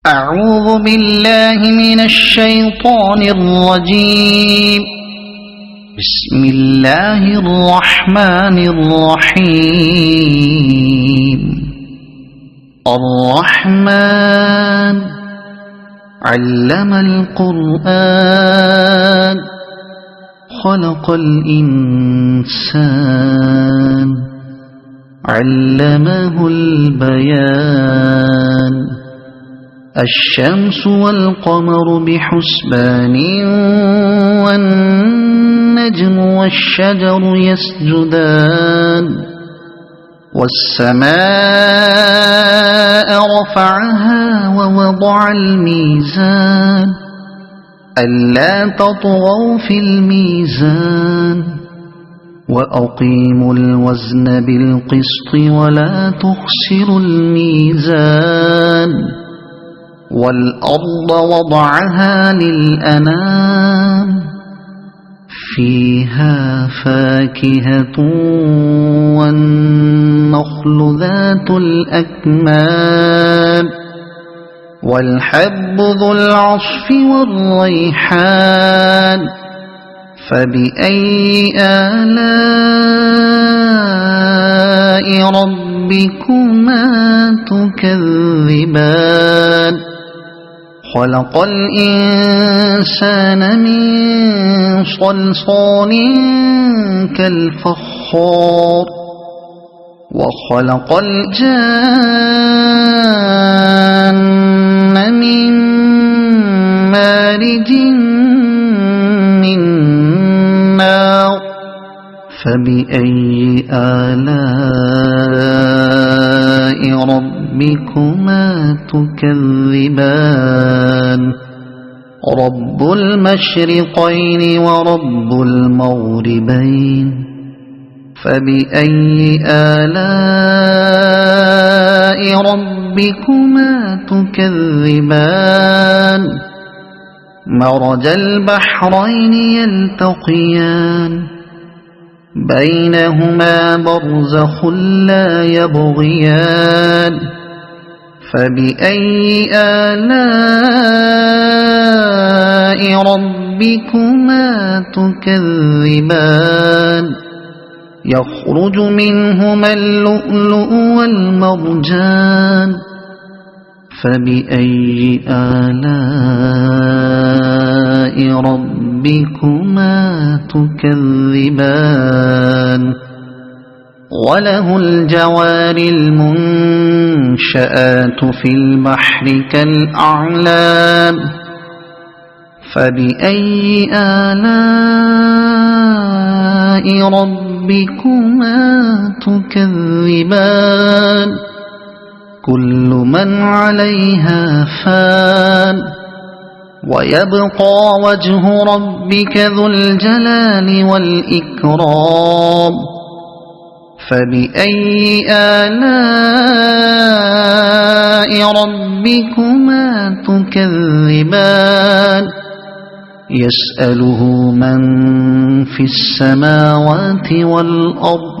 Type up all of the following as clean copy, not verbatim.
أعوذ بالله من الشيطان الرجيم. بسم الله الرحمن الرحيم. الرحمن علم القرآن خلق الإنسان علمه البيان. الشمس والقمر بحسبان والنجم والشجر يسجدان. والسماء رفعها ووضع الميزان ألا تطغوا في الميزان وأقيموا الوزن بالقسط ولا تخسروا الميزان. والأرض وضعها للأنام فيها فاكهة والنخل ذات الأكمام والحب ذو العصف والريحان. فبأي آلاء ربكما تكذبان. خلق الإنسان من صلصال كالفخار وخلق الجان من مارج من نار. فبأي آلاء ربكما تكذبان. رب المشرقين ورب المغربين. فبأي آلاء ربكما تكذبان. مرج البحرين يلتقيان بينهما برزخ لا يبغيان. فبأي آلاء ربكما تكذبان. يخرج منهما اللؤلؤ والمرجان. فبأي آلاء ربكما تكذبان. وله الجوار المنشآت في البحر كالأعلام. فبأي آلاء ربكما تكذبان. كل من عليها فان ويبقى وجه ربك ذو الجلال والإكرام. فبأي آلاء ربكما تكذبان. يسأله من في السماوات والأرض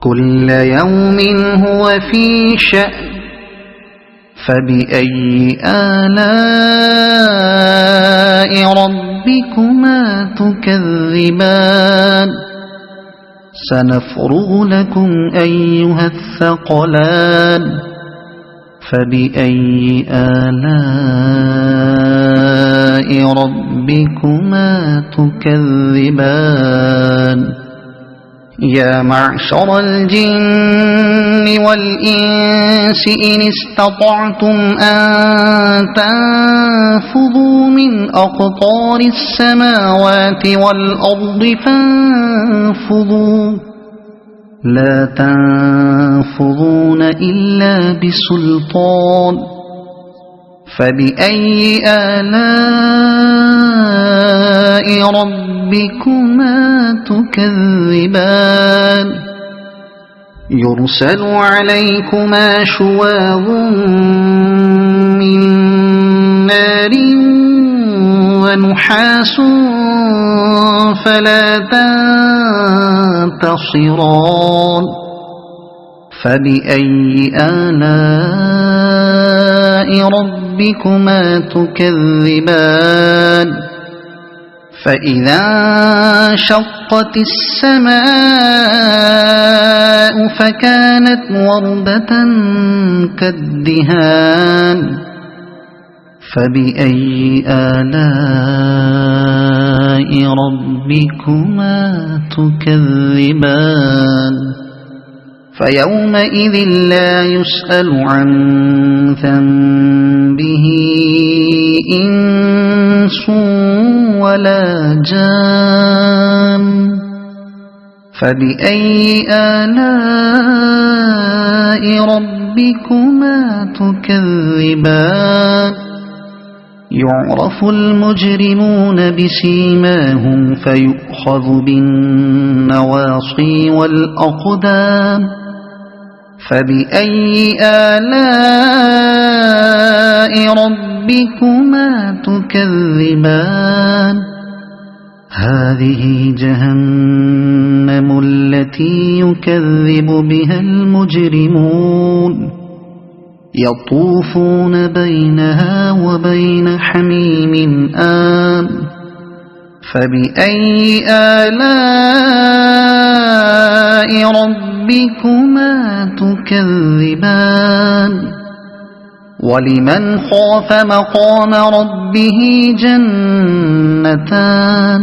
كل يوم هو في شأن. فبأي آلاء ربكما تكذبان. سنفرغ لكم أيها الثقلان. فبأي آلاء ربكما تكذبان. يا معشر الجن والإنس إن استطعتم أن تنفذوا من أقطار السماوات والأرض فانفذوا لا تنفذون إلا بسلطان. فبأي آلاء ربكما تكذبان. يرسل عليكما شواظ من نار ونحاس فلا تنتصران. فبأي آلاء ربكما تكذبان فإذا انشقت السماء فكانت وردة كالدهان فبأي آلاء ربكما تكذبان فيومئذ لا يسأل عن ذنبه إنس ولا جان فبأي آلاء ربكما تكذبان يعرف المجرمون بسيماهم فيؤخذ بالنواصي والأقدام فبأي آلاء ربكما تكذبان هذه جهنم التي يكذب بها المجرمون يطوفون بينها وبين حميم آن فبأي آلاء ربكما تكذبان ولمن خاف مقام ربه جنتان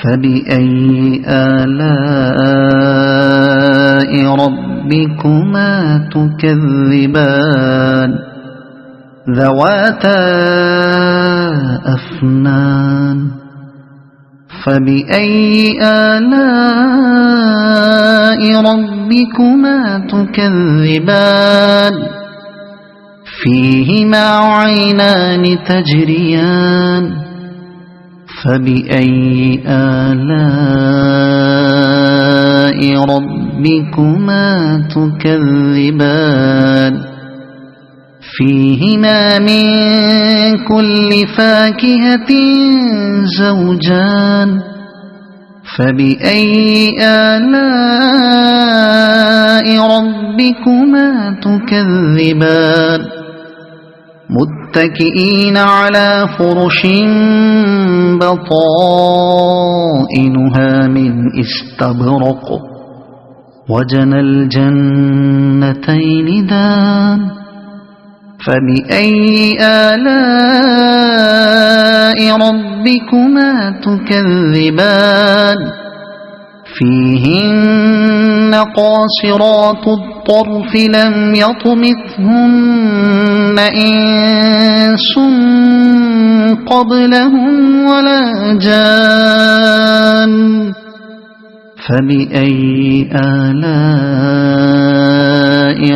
فبأي آلاء ربكما تكذبان ذواتا أفنان فبأي آلاء ربكما تكذبان فيهما عينان تجريان فبأي آلاء ربكما تكذبان فيهما من كل فاكهة زوجان فبأي آلاء ربكما تكذبان متكئين على فرش بطائنها من استبرق وجنى الجنتين دان فبأي آلاء ربكما تكذبان فيهن قاصرات الطرف لم يطمثهن إنس قبلهم ولا جان فبأي آلاء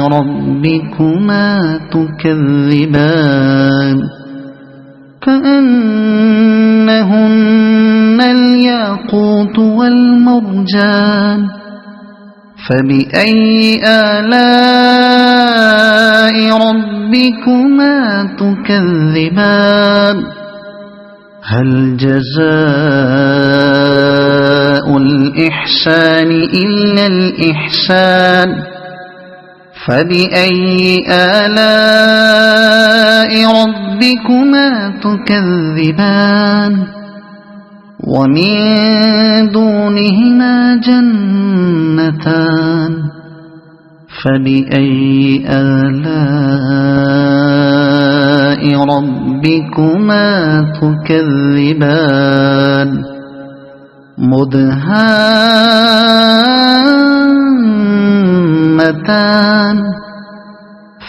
ربكما تكذبان كأنهن الياقوت والمرجان فبأي آلاء ربكما تكذبان هل جزاء الإحسان إلا الإحسان فبأي آلاء ربكما تكذبان ومن دونهما جنتان فبأي آلاء ربكما تكذبان مدهامتان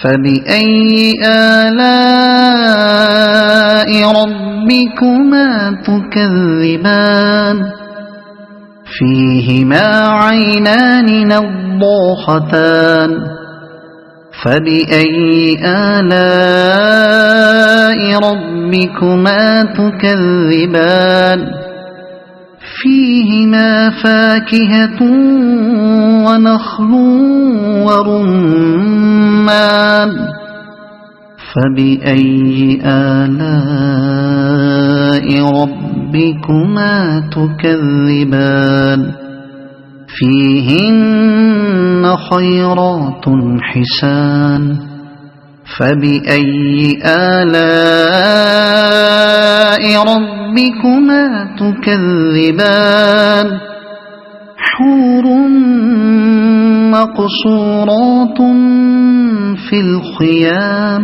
فبأي آلاء ربكما تكذبان فيهما عينان نضاختان فبأي آلاء ربكما تكذبان فيهما فاكهة ونخل ورمان فبأي آلاء ربكما تكذبان فيهن خيرات حسان فبأي آلاء ربكما تكذبان حور مقصورات في الخيام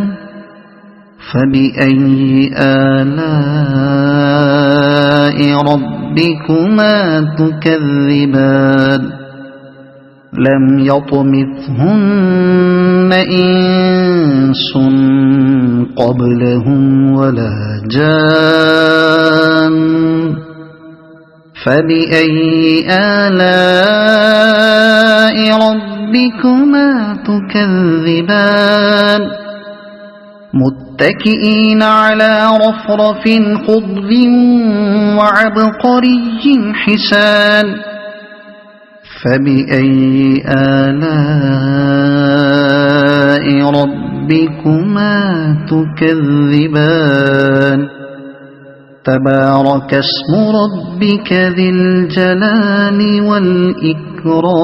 فبأي آلاء ربكما تكذبان لم يطمثهن إنس قبلهم ولا جان فبأي آلاء ربكما تكذبان متكئين على رفرف خضر وعبقري حسان فبأي آلاء ربكما تكذبان تبارك اسم ربك ذي الجلال والإكرام